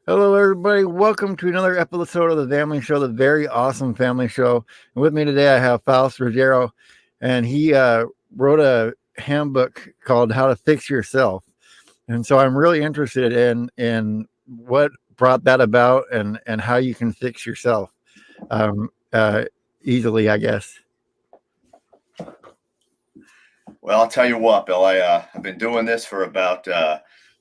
Hello, everybody. Welcome to another episode of the Family Show, the very awesome family show. And with me today, I have Faust Ruggiero, and he wrote a handbook called "How to Fix Yourself." And so, I'm really interested in what brought that about and how you can fix yourself um, uh, easily, I guess. Well, I'll tell you what, Bill. I've been doing this for about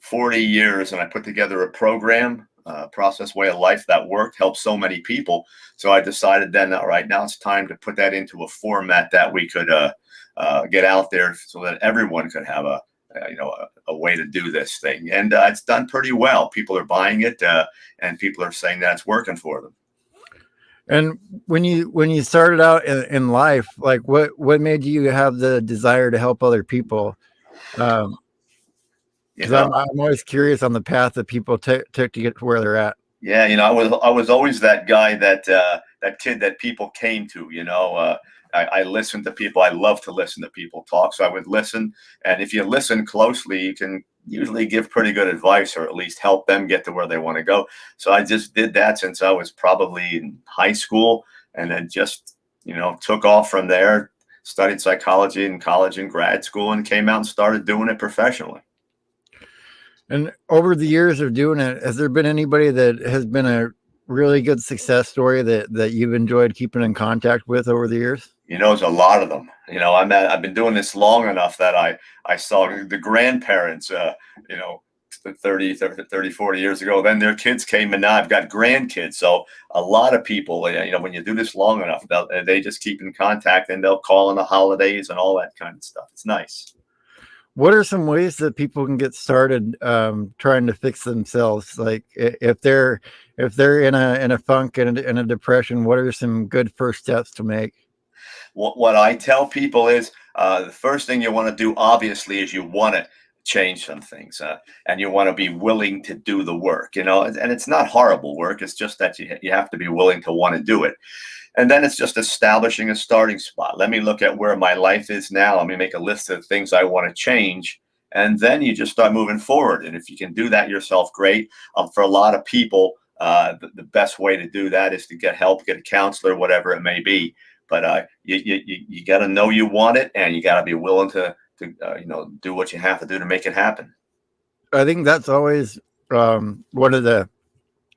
40 years, and I put together a program, process, way of life that worked, helped so many people. So I decided then, all right, now it's time to put that into a format that we could get out there, so that everyone could have a way to do this thing. And it's done pretty well. People are buying it, and people are saying that it's working for them. And when you started out in life, like what made you have the desire to help other people? Um, You Because know, I'm always curious on the path that people took to get to where they're at. Yeah, I was always that guy, that kid that people came to. I listened to people. I love to listen to people talk, so I would listen. And if you listen closely, you can usually give pretty good advice, or at least help them get to where they want to go. So I just did that since I was probably in high school, and then just took off from there. Studied psychology in college and grad school, and came out and started doing it professionally. And over the years of doing it, has there been anybody that has been a really good success story that you've enjoyed keeping in contact with over the years? There's a lot of them. I've been doing this long enough that I saw the grandparents, you know, 30, 40 years ago. Then their kids came, and now I've got grandkids. So a lot of people, when you do this long enough, they just keep in contact, and they'll call on the holidays and all that kind of stuff. It's nice. What are some ways that people can get started trying to fix themselves? Like if they're in a funk and in a depression, what are some good first steps to make? What I tell people is, the first thing you want to do, obviously, is you want to change some things, and you want to be willing to do the work. And it's not horrible work. It's just that you have to be willing to want to do it. And then it's just establishing a starting spot. Let me look at where my life is now. Let me make a list of things I want to change. And then you just start moving forward. And if you can do that yourself, great. For a lot of people, the best way to do that is to get help, get a counselor, whatever it may be. But you got to know you want it, and you got to be willing to do what you have to do to make it happen. I think that's always one of the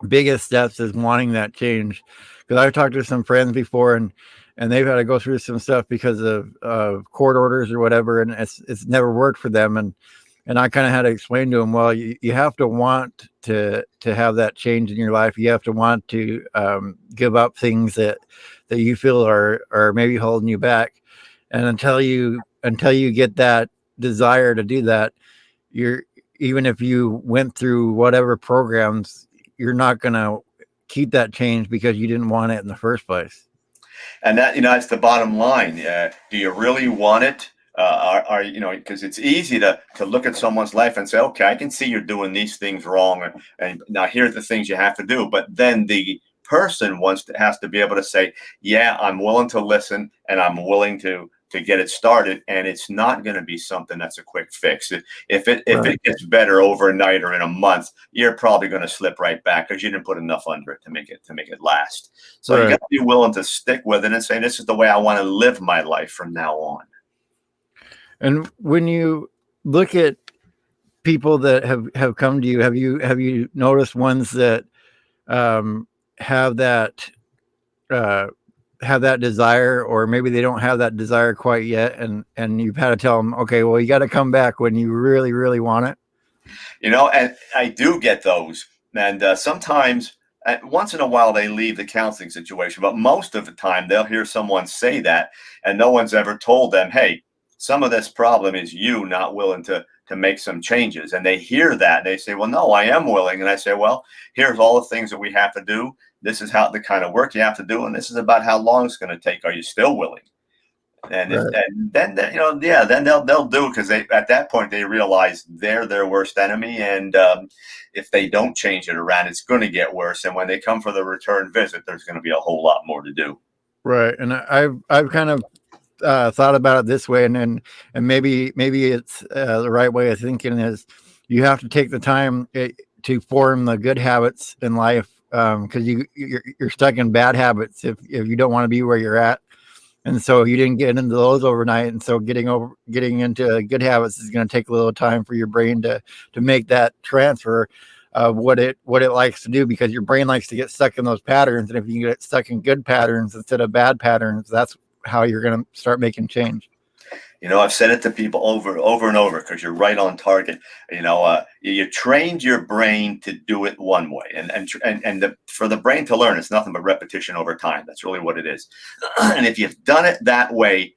biggest steps is wanting that change. Because I've talked to some friends before, and they've had to go through some stuff because of court orders or whatever, and it's never worked for them. And I kind of had to explain to them, well, you have to want to have that change in your life. You have to want to give up things that you feel are maybe holding you back. And until you get that desire to do that, you're even if you went through whatever programs, you're not going to keep that change because you didn't want it in the first place. And that's the bottom line. Do you really want it? Because it's easy to look at someone's life and say, okay, I can see you're doing these things wrong, and now here's the things you have to do. But then the person has to be able to say, yeah, I'm willing to listen, and I'm willing to get it started. And it's not going to be something that's a quick fix. If it gets better overnight or in a month, you're probably going to slip right back because you didn't put enough under it to make it last. So you got to be willing to stick with it and say, this is the way I want to live my life from now on. And when you look at people that have come to you, have you noticed ones that have that uh, have that desire, or maybe they don't have that desire quite yet, and you've had to tell them, okay, well, you got to come back when you really, really want it? And I do get those, and sometimes. Once in a while, they leave the counseling situation, but most of the time, they'll hear someone say that, and no one's ever told them, "Hey, some of this problem is you not willing to make some changes." And they hear that, and they say, "Well, no, I am willing." And I say, "Well, here's all the things that we have to do. This is how the kind of work you have to do, and this is about how long it's going to take. Are you still willing?" And then then they'll do it, because they at that point they realize they're their worst enemy, and if they don't change it around, it's going to get worse. And when they come for the return visit, there's going to be a whole lot more to do. Right. And I've kind of thought about it this way, and maybe it's the right way of thinking is you have to take the time. to form the good habits in life, because you're stuck in bad habits if you don't want to be where you're at. And so you didn't get into those overnight, and so getting into good habits is going to take a little time for your brain to make that transfer of what it likes to do, because your brain likes to get stuck in those patterns. And if you get stuck in good patterns instead of bad patterns, that's how you're going to start making change. I've said it to people over and over, because you're right on target. You trained your brain to do it one way, and for the brain to learn, it's nothing but repetition over time. That's really what it is. And if you've done it that way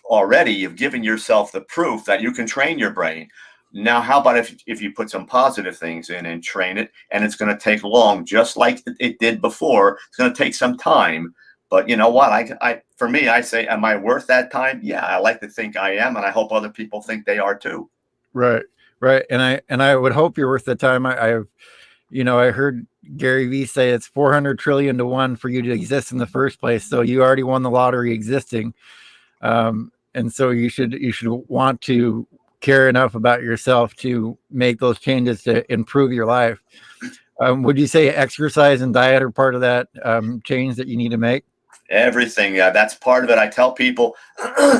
already, you've given yourself the proof that you can train your brain. Now, how about if you put some positive things in and train it, and it's going to take long, just like it did before. It's going to take some time. But you know what? For me, I say, am I worth that time? Yeah, I like to think I am, and I hope other people think they are too. Right, right. And I would hope you're worth the time. I heard Gary Vee say it's 400 trillion to one for you to exist in the first place. So you already won the lottery existing, and so you should want to care enough about yourself to make those changes to improve your life. Would you say exercise and diet are part of that change that you need to make? Everything. That's part of it. I tell people,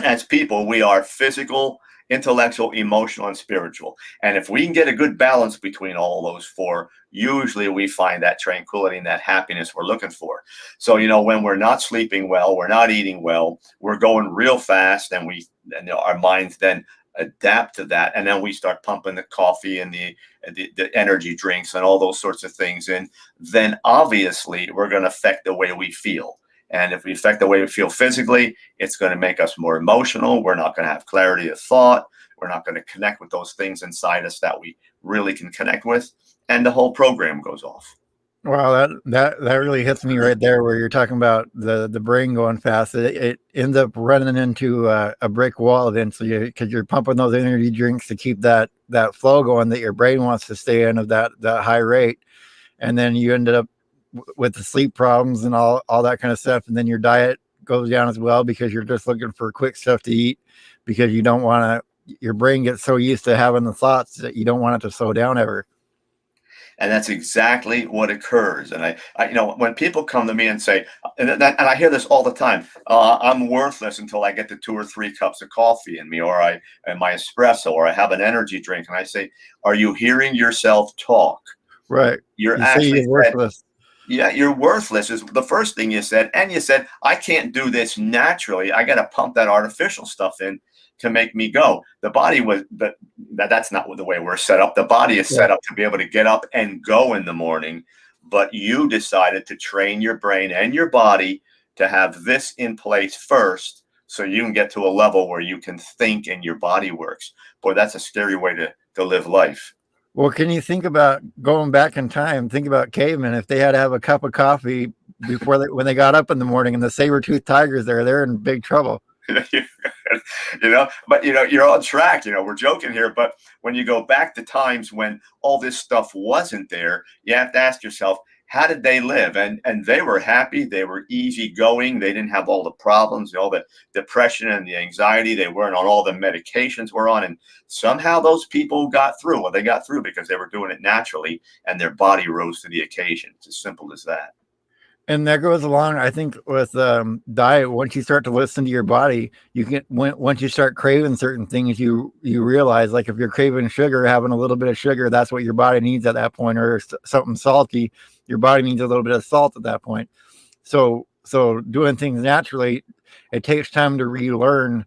as people, we are physical, intellectual, emotional, and spiritual. And if we can get a good balance between all those four, usually we find that tranquility and that happiness we're looking for. So, when we're not sleeping well, we're not eating well, we're going real fast, and our minds then adapt to that, and then we start pumping the coffee and the energy drinks and all those sorts of things, and then obviously we're going to affect the way we feel. And if we affect the way we feel physically, it's going to make us more emotional. We're not going to have clarity of thought. We're not going to connect with those things inside us that we really can connect with, and the whole program goes off. Wow, that really hits me right there, where you're talking about the brain going fast. It ends up running into a brick wall eventually, because you're pumping those energy drinks to keep that flow going that your brain wants to stay in of that high rate, and then you ended up with the sleep problems and all that kind of stuff, and then your diet goes down as well, because you're just looking for quick stuff to eat, because you don't want to. Your brain gets so used to having the thoughts that you don't want it to slow down ever. And that's exactly what occurs. And when people come to me and say, and I hear this all the time, I'm worthless until I get the 2 or 3 cups of coffee in me, or and my espresso, or I have an energy drink. And I say, are you hearing yourself talk? Right. You're You say actually you're worthless. yeah, you're worthless is the first thing you said. And you said, I can't do this naturally. I got to pump that artificial stuff in to make me go. The body but that's not the way we're set up. The body is Yeah. set up to be able to get up and go in the morning. But you decided to train your brain and your body to have this in place first, so you can get to a level where you can think and your body works. Boy, that's a scary way to live life. Well, can you think about going back in time? Think about cavemen. If they had to have a cup of coffee when they got up in the morning, and the saber-toothed tigers there, they're in big trouble. But you're on track. We're joking here, but when you go back to times when all this stuff wasn't there, you have to ask yourself, how did they live? And they were happy. They were easygoing. They didn't have all the problems, all the depression and the anxiety. They weren't on all the medications we're on. And somehow those people got through. Well, they got through because they were doing it naturally, and their body rose to the occasion. It's as simple as that. And that goes along, I think, with diet. Once you start to listen to your body, once you start craving certain things, you realize, like, if you're craving sugar, having a little bit of sugar, that's what your body needs at that point, or something salty, your body needs a little bit of salt at that point. So doing things naturally, it takes time to relearn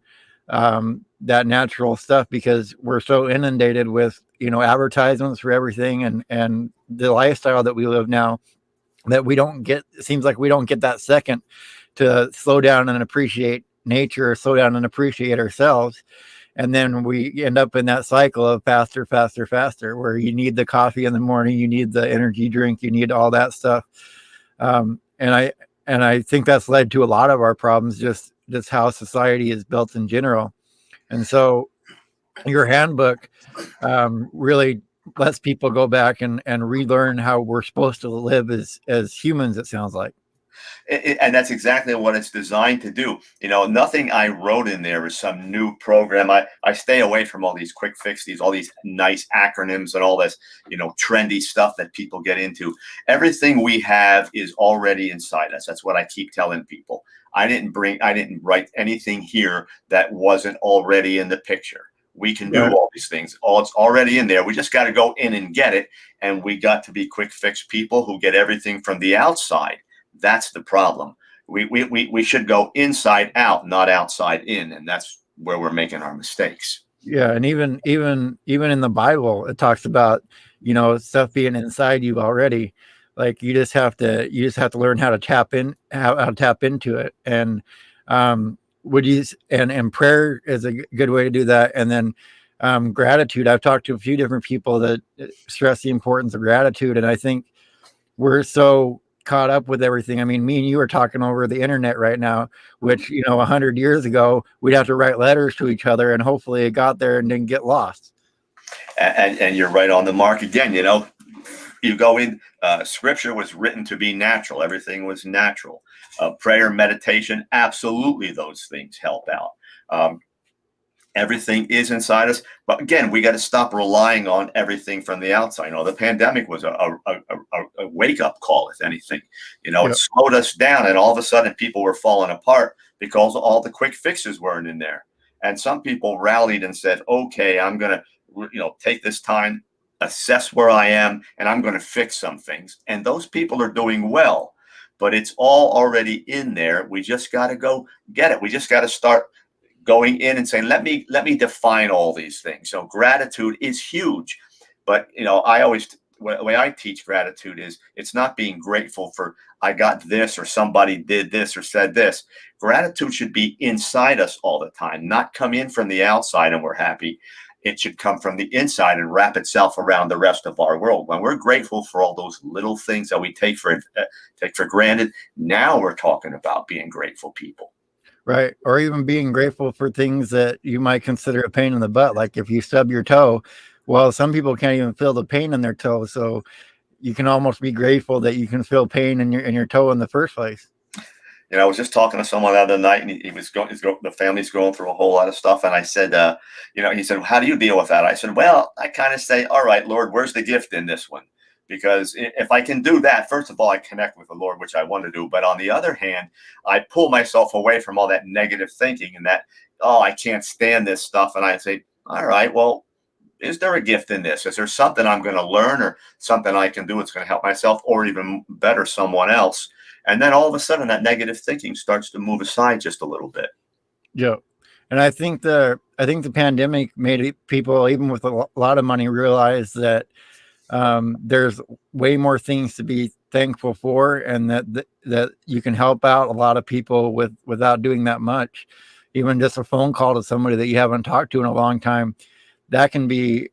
that natural stuff, because we're so inundated with advertisements for everything, and the lifestyle that we live now, that it seems like we don't get that second to slow down and appreciate nature, or slow down and appreciate ourselves. And then we end up in that cycle of faster, faster, faster, where you need the coffee in the morning, you need the energy drink, you need all that stuff. And I think that's led to a lot of our problems, just how society is built in general. And so your handbook really lets people go back and relearn how we're supposed to live as humans, it sounds like. And that's exactly what it's designed to do. Nothing I wrote in there is some new program. I stay away from all these quick fixes, all these nice acronyms and all this, trendy stuff that people get into. Everything we have is already inside us. That's what I keep telling people. I didn't write anything here that wasn't already in the picture. We can do all these things. It's already in there. We just got to go in and get it. And we got to be quick fix people who get everything from the outside. That's the problem. We should go inside out, not outside in. And that's where we're making our mistakes. Yeah. And even in the Bible, it talks about, stuff being inside you already. Like you just have to learn how to tap into it. And, and prayer is a good way to do that. And then gratitude. I've talked to a few different people that stress the importance of gratitude, and I think we're so caught up with everything. I mean, me and you are talking over the internet right now, which 100 years ago we'd have to write letters to each other, and hopefully it got there and didn't get lost. And you're right on the mark again. You go in, scripture was written to be natural. Everything was natural. Prayer, meditation, absolutely those things help out. Everything is inside us. But again, we got to stop relying on everything from the outside. The pandemic was a wake-up call, if anything. It slowed us down, and all of a sudden people were falling apart because all the quick fixes weren't in there. And some people rallied and said, okay, I'm going to take this time, assess where I am, and I'm going to fix some things. And those people are doing well, but it's all already in there. We just got to go get it. We just got to start going in and saying, let me define all these things. So gratitude is huge, but I always, the way I teach gratitude is it's not being grateful for I got this or somebody did this or said this. Gratitude should be inside us all the time, not come in from the outside and we're happy. It should come from the inside and wrap itself around the rest of our world. When we're grateful for all those little things that we take for granted, now we're talking about being grateful people. Right. Or even being grateful for things that you might consider a pain in the butt. Like if you stub your toe, well, some people can't even feel the pain in their toe. So you can almost be grateful that you can feel pain in your toe in the first place. I was just talking to someone the other night, and the family's going through a whole lot of stuff. And I said, he said, how do you deal with that? I said, well, I kind of say, all right, Lord, where's the gift in this one? Because if I can do that, first of all, I connect with the Lord, which I want to do. But on the other hand, I pull myself away from all that negative thinking and that, I can't stand this stuff. And I say, all right, well, is there a gift in this? Is there something I'm going to learn or something I can do that's going to help myself or even better someone else? And then all of a sudden that negative thinking starts to move aside just a little bit. Yeah. And I think the pandemic made people, even with a lot of money, realize that there's way more things to be thankful for, and that you can help out a lot of people without doing that much. Even just a phone call to somebody that you haven't talked to in a long time, that can be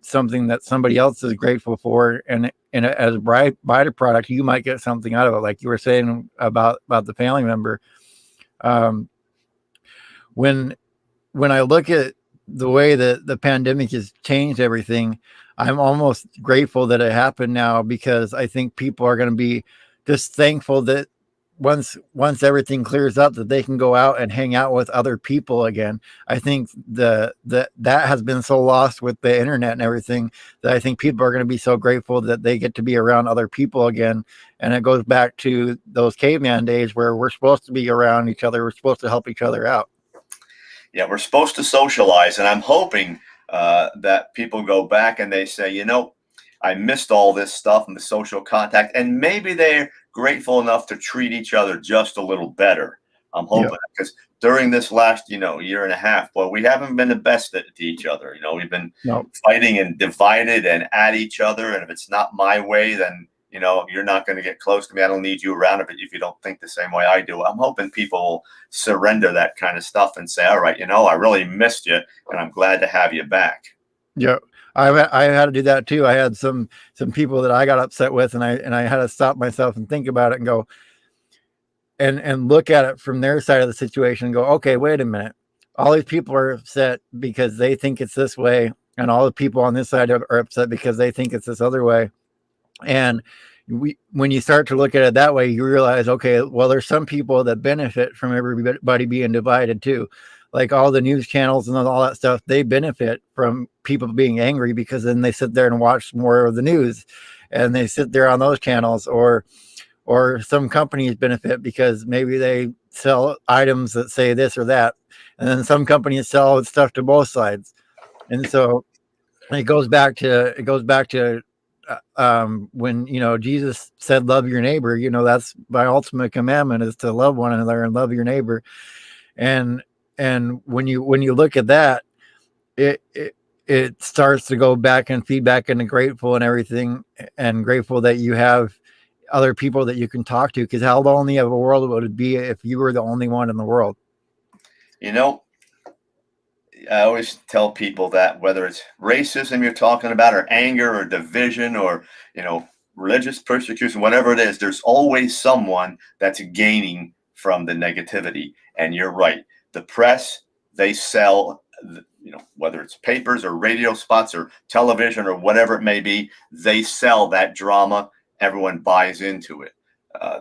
something that somebody else is grateful for, and as a byproduct, you might get something out of it, like you were saying about the family member. When I look at the way that the pandemic has changed everything, I'm almost grateful that it happened now, because I think people are going to be just thankful that once everything clears up, that they can go out and hang out with other people again. I think that has been so lost with the internet and everything, that I think people are going to be so grateful that they get to be around other people again. And it goes back to those caveman days where we're supposed to be around each other. We're supposed to help each other out. Yeah, we're supposed to socialize. And I'm hoping that people go back and they say, I missed all this stuff and the social contact, and maybe they're grateful enough to treat each other just a little better. I'm hoping, because during this last, year and a half, well, we haven't been the best to each other. We've been fighting and divided and at each other. And if it's not my way, then, you're not going to get close to me. I don't need you around if you don't think the same way I do. I'm hoping people will surrender that kind of stuff and say, all right, I really missed you and I'm glad to have you back. Yeah. I had to do that too. I had some people that I got upset with, and I had to stop myself and think about it and go and look at it from their side of the situation and go, okay, wait a minute. All these people are upset because they think it's this way, and all the people on this side are upset because they think it's this other way. And when you start to look at it that way, you realize, okay, well, there's some people that benefit from everybody being divided too. Like all the news channels and all that stuff, they benefit from people being angry because then they sit there and watch more of the news, and they sit there on those channels. Or some companies benefit because maybe they sell items that say this or that, and then some companies sell stuff to both sides. And so it goes back to when Jesus said love your neighbor. That's my ultimate commandment, is to love one another and love your neighbor. And and when you look at that, it starts to go back and feedback into grateful and everything, and grateful that you have other people that you can talk to, because how lonely of a world would it be if you were the only one in the world? You know, I always tell people that whether it's racism you're talking about, or anger, or division, or religious persecution, whatever it is, there's always someone that's gaining from the negativity. And you're right. The press, they sell, whether it's papers or radio spots or television or whatever it may be, they sell that drama. Everyone buys into it.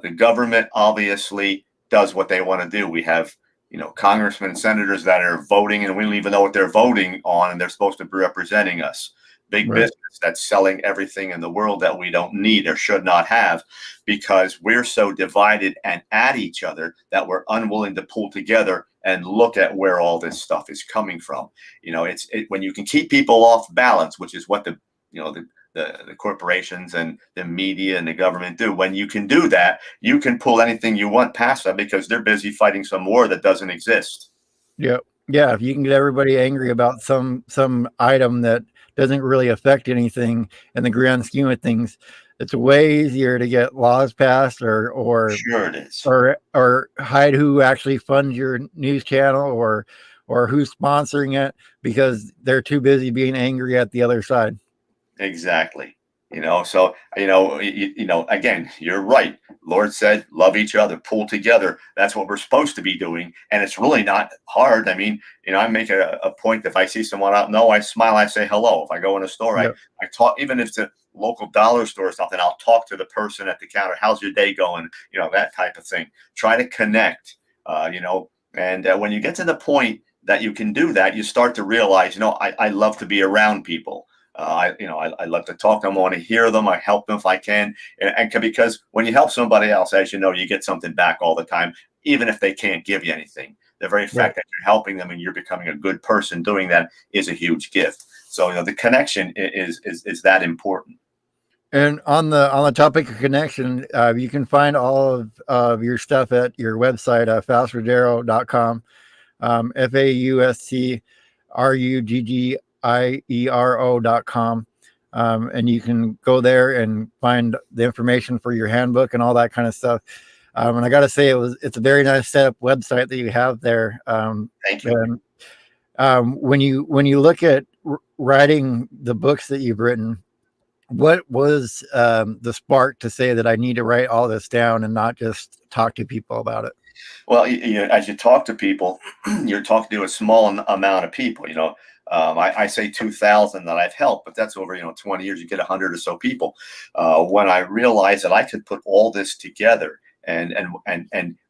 The government obviously does what they want to do. We have congressmen and senators that are voting, and we don't even know what they're voting on, and they're supposed to be representing us. Big Right. business that's selling everything in the world that we don't need or should not have, because we're so divided and at each other that we're unwilling to pull together and look at where all this stuff is coming from. When you can keep people off balance, which is what the corporations and the media and the government do. When you can do that, you can pull anything you want past them, because they're busy fighting some war that doesn't exist. Yeah. Yeah. If you can get everybody angry about some item that doesn't really affect anything in the grand scheme of things, it's way easier to get laws passed, Sure it is. or hide who actually funds your news channel, or who's sponsoring it, because they're too busy being angry at the other side. Exactly. So again, you're right. Lord said, love each other, pull together. That's what we're supposed to be doing. And it's really not hard. I mean, I make a point. If I see someone out, no, I smile, I say hello. If I go in a store, I Yep. talk, even if it's a local dollar store or something, I'll talk to the person at the counter. How's your day going? That type of thing. Try to connect, and when you get to the point that you can do that, you start to realize, I love to be around people. I love to talk to them. I want to hear them. I help them if I can. Because when you help somebody else, as you know, you get something back all the time, even if they can't give you anything. The very Right. fact that you're helping them and you're becoming a good person doing that is a huge gift. So, the connection is that important. And on the topic of connection, you can find all of your stuff at your website, faustruggiero.com, FAUSTRUGGIERO.com. And you can go there and find the information for your handbook and all that kind of stuff. And I got to say, it's a very nice setup website that you have there. Thank you. And when you look at writing the books that you've written, what was the spark to say that I need to write all this down and not just talk to people about it? Well, as you talk to people, you're talking to a small amount of people. I say 2,000 that I've helped, but that's over 20 years. You get 100 or so people. When I realized that I could put all this together and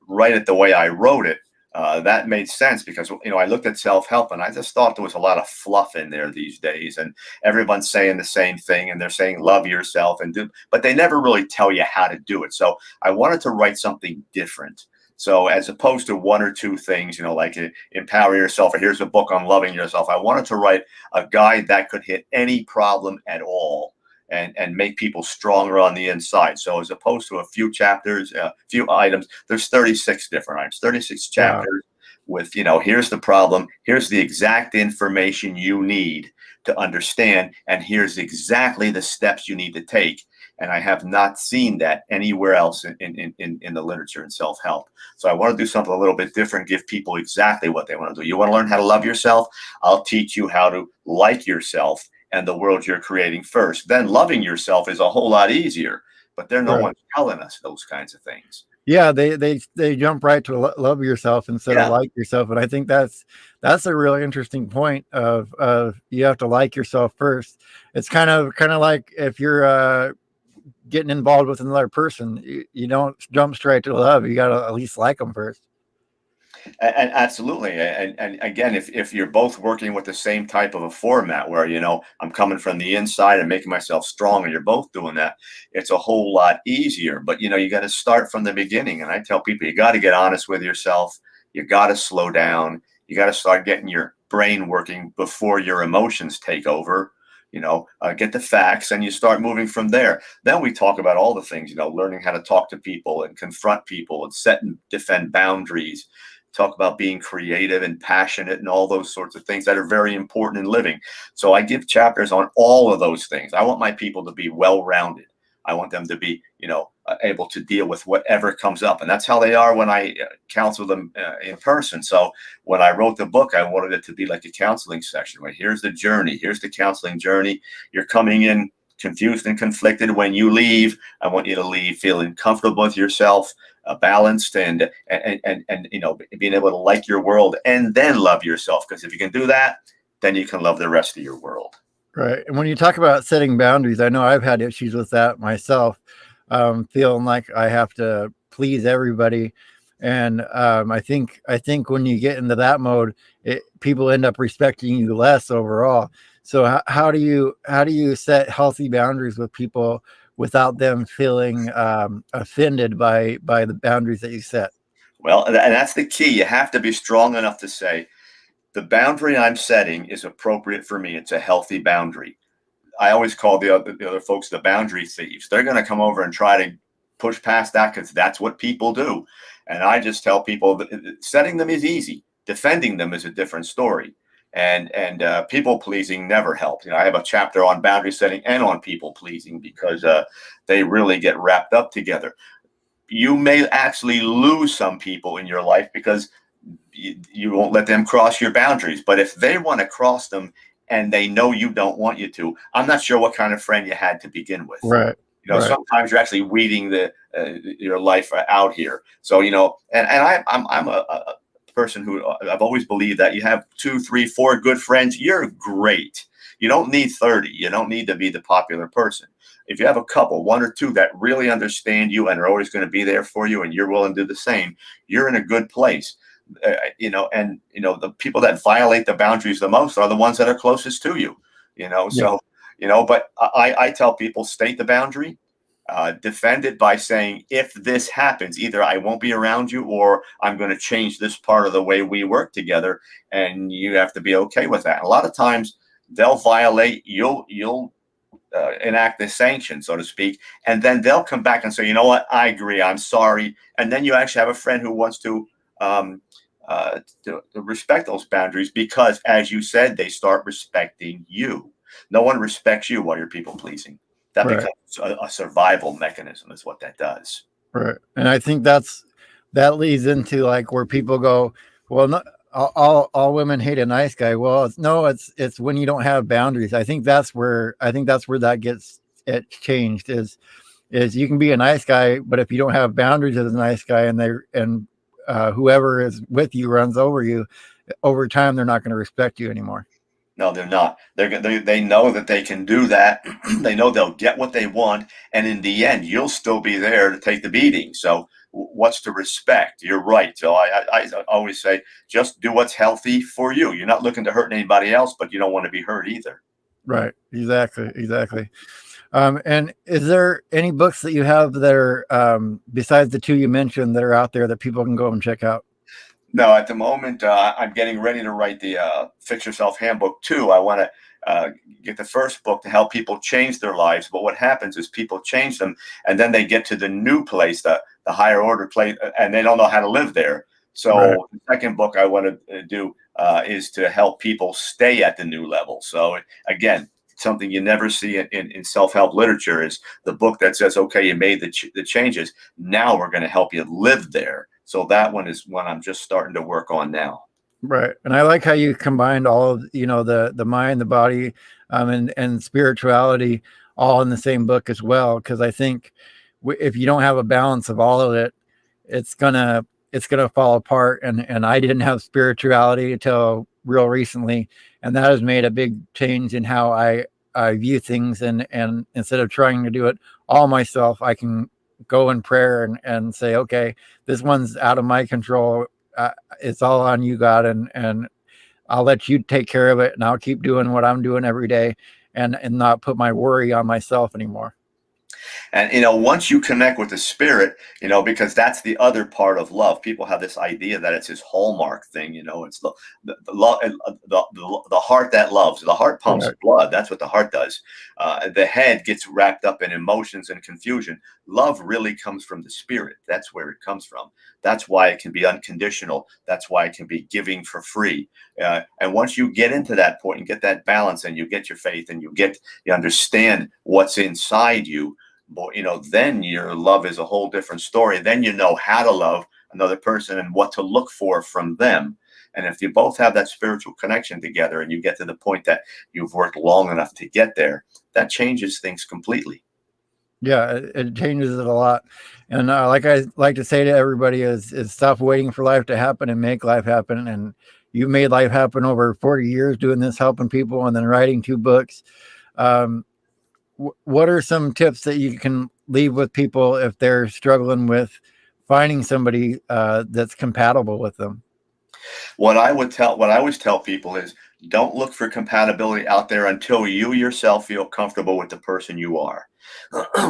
write it the way I wrote it, that made sense, because I looked at self-help and I just thought there was a lot of fluff in there these days, and everyone's saying the same thing, and they're saying love yourself but they never really tell you how to do it. So I wanted to write something different. So as opposed to one or two things, like empower yourself, or here's a book on loving yourself, I wanted to write a guide that could hit any problem at all, and make people stronger on the inside. So as opposed to a few chapters, a few items, there's 36 different items, 36 Wow. chapters with, here's the problem, here's the exact information you need to understand, and here's exactly the steps you need to take. And I have not seen that anywhere else in the literature in self-help. So I want to do something a little bit different, give people exactly what they want to do. You want to learn how to love yourself? I'll teach you how to like yourself and the world you're creating first. Then loving yourself is a whole lot easier, but no Right. one's telling us those kinds of things. Yeah, they jump right to love yourself instead of Yeah. like yourself, and I think that's a really interesting point of you have to like yourself first. It's kind of like if you're getting involved with another person. You don't jump straight to love. You got to at least like them first. And absolutely. And again, if you're both working with the same type of a format where, I'm coming from the inside and making myself strong and you're both doing that, it's a whole lot easier. But, you got to start from the beginning. And I tell people, you got to get honest with yourself. You got to slow down. You got to start getting your brain working before your emotions take over. Get the facts and you start moving from there. Then we talk about all the things, learning how to talk to people and confront people and set and defend boundaries. Talk about being creative and passionate and all those sorts of things that are very important in living. So I give chapters on all of those things. I want my people to be well-rounded. I want them to be, able to deal with whatever comes up. And that's how they are when I counsel them in person. So when I wrote the book, I wanted it to be like a counseling session where here's the journey. Here's the counseling journey. You're coming in confused and conflicted. When you leave, I want you to leave feeling comfortable with yourself, balanced and being able to like your world and then love yourself. Because if you can do that, then you can love the rest of your world. Right. And when you talk about setting boundaries, I know I've had issues with that myself, feeling like I have to please everybody. And I think when you get into that mode, people end up respecting you less overall. So how do you set healthy boundaries with people without them feeling offended by the boundaries that you set? Well, and that's the key. You have to be strong enough to say, the boundary I'm setting is appropriate for me. It's a healthy boundary. I always call the other folks the boundary thieves. They're going to come over and try to push past that because that's what people do. And I just tell people that setting them is easy. Defending them is a different story. And people pleasing never helps. I have a chapter on boundary setting and on people pleasing because they really get wrapped up together. You may actually lose some people in your life because you won't let them cross your boundaries. But if they want to cross them and they know you don't want you to, I'm not sure what kind of friend you had to begin with. Right. Right. Sometimes you're actually weeding your life out here. So, and I'm a person who I've always believed that you have 2, 3, 4 good friends. You're great. You don't need 30. You don't need to be the popular person. If you have a couple, 1 or 2 that really understand you and are always going to be there for you and you're willing to do the same, you're in a good place. The people that violate the boundaries the most are the ones that are closest to you, so, but I tell people, state the boundary, defend it by saying, if this happens, either I won't be around you or I'm going to change this part of the way we work together. And you have to be okay with that. A lot of times they'll violate, you'll enact the sanction, so to speak, and then they'll come back and say, you know what, I agree, I'm sorry. And then you actually have a friend who wants to respect those boundaries because, as you said, they start respecting you. No one respects you while you're people pleasing. That Right. becomes a survival mechanism is what that does. Right. And I think that leads into like where people go, well, not all women hate a nice guy. Well, it's when you don't have boundaries. I think that's where that gets it changed is you can be a nice guy, but if you don't have boundaries as a nice guy and whoever is with you runs over you, over time, they're not going to respect you anymore. No, they're not. They know that they can do that. They know they'll get what they want, and in the end, you'll still be there to take the beating. So, what's to respect? You're right. So I always say, just do what's healthy for you. You're not looking to hurt anybody else, but you don't want to be hurt either. Right. Exactly. And is there any books that you have that are besides the 2 you mentioned that are out there that people can go and check out? No, at the moment, I'm getting ready to write the Fix Yourself Handbook 2. I want to get the first book to help people change their lives. But what happens is people change them, and then they get to the new place, the higher order place, and they don't know how to live there. So right. The second book I want to do is to help people stay at the new level. So again, something you never see in self-help literature is the book that says, okay, you made the changes. Now we're going to help you live there. So that one is one I'm just starting to work on now. Right. And I like how you combined all of, the mind, the body, and spirituality all in the same book as well. Cause I think if you don't have a balance of all of it, it's gonna fall apart. And I didn't have spirituality until real recently. And that has made a big change in how I view things. And instead of trying to do it all myself, I can go in prayer and say, okay, this one's out of my control. It's all on you, God, and I'll let you take care of it, and I'll keep doing what I'm doing every day, and not put my worry on myself anymore. And once you connect with the spirit, because that's the other part of love. People have this idea that it's this hallmark thing. It's the heart that loves. The heart pumps Right. blood. That's what the heart does. The head gets wrapped up in emotions and confusion. Love really comes from the spirit. That's where it comes from. That's why it can be unconditional. That's why it can be giving for free. And once you get into that point and get that balance, and you get your faith, and you understand what's inside you, then your love is a whole different story. Then you know how to love another person and what to look for from them. And if you both have that spiritual connection together, and you get to the point that you've worked long enough to get there, that changes things completely. Yeah, it changes it a lot. And like I like to say to everybody is stop waiting for life to happen and make life happen. And you made life happen over 40 years doing this, helping people, and then writing 2 books. Um, what are some tips that you can leave with people if they're struggling with finding somebody that's compatible with them? What I always tell people is, don't look for compatibility out there until you yourself feel comfortable with the person you are.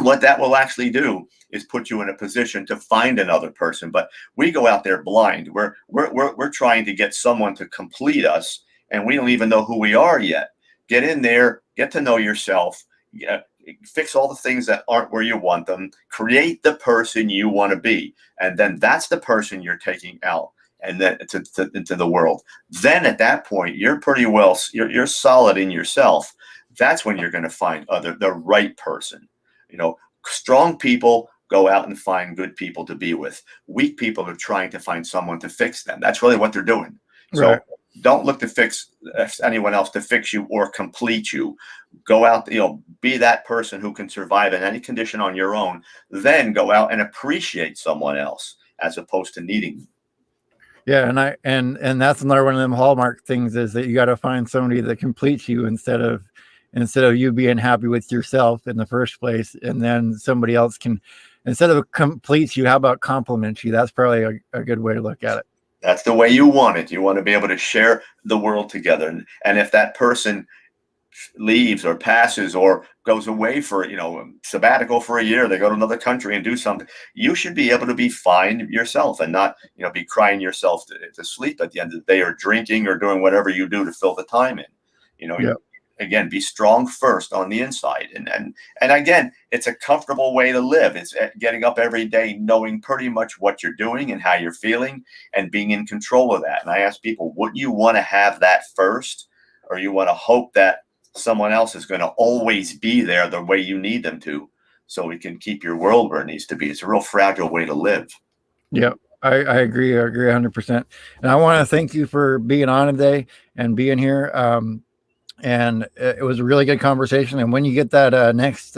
What that will actually do is put you in a position to find another person. But we go out there blind. We're trying to get someone to complete us, and we don't even know who we are yet. Get in there, get to know yourself, yeah, fix all the things that aren't where you want them, create the person you want to be, and then that's the person you're taking out and then into the world. Then at that point, you're pretty well, you're solid in yourself. That's when you're going to find the right person. Strong people go out and find good people to be with. Weak people are trying to find someone to fix them. That's really what they're doing. Right. So don't look to fix anyone else to fix you or complete you. Go out, be that person who can survive in any condition on your own. Then go out and appreciate someone else as opposed to needing them. Yeah, and that's another one of them hallmark things is that you got to find somebody that completes you instead of you being happy with yourself in the first place, and then somebody else can, instead of completes you, how about compliments you? That's probably a good way to look at it. That's the way you want it. You want to be able to share the world together. And if that person leaves or passes or goes away for sabbatical for a year, they go to another country and do something, you should be able to be fine yourself and not be crying yourself to sleep at the end of the day, or drinking, or doing whatever you do to fill the time in. Yeah. Again, be strong first on the inside, and again, it's a comfortable way to live. It's getting up every day knowing pretty much what you're doing and how you're feeling, and being in control of that. And I ask people, wouldn't you want to have that first, or you want to hope that someone else is going to always be there the way you need them to, so we can keep your world where it needs to be? It's a real fragile way to live. Yeah, I agree. I agree 100%. And I want to thank you for being on today and being here. And it was a really good conversation. And when you get that next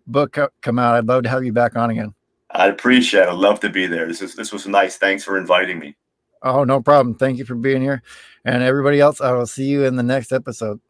book come out, I'd love to have you back on again. I'd appreciate it. I'd love to be there. This was nice. Thanks for inviting me. Oh, no problem. Thank you for being here. And everybody else, I will see you in the next episode.